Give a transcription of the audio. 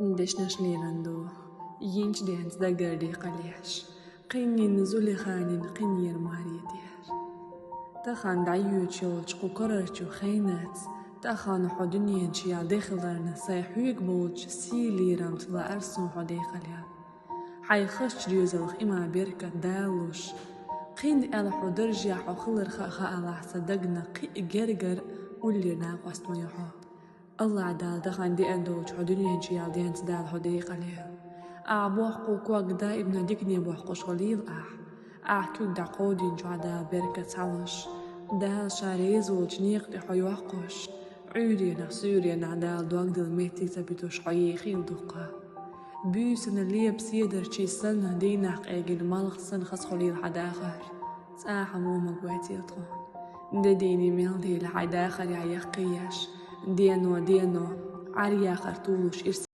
دشنش ليرندو ينش دينس دقردي قليش قيني نزولي خانين قيني الماريتير تخان دعيو تشولش قررتو خينات تخان حدنيا تشيا داخلرنا سايحوك بولش سيلي رمت لا أرسون حدي قليا حي خش ريوزلخ إما بيركة دالوش قين ألا حدرجيا حخلر خاخا ألا صدقنا قي جرجر واللي ناقص ميحو الله عدال دخان دي أندوش حدنيا تشيا دينس دال حدي قليا أعبوح قوكواك دا ابن ديكني بوح قشوليل أحكيك دا قودين جعدا بركة علش دا شاريز وجنيق دي حيوحقش عورينا سورينا دال دوك دل ميتي تبتوش حييخيل دوقا بيسن اللي بسيدر چي سلنا ديناق ايجن مالخ سن خس خليل حداخر ساحة موما قواتي يطغون ديني ميل دي لحداخر يعيقياش دينو عريا خرطولوش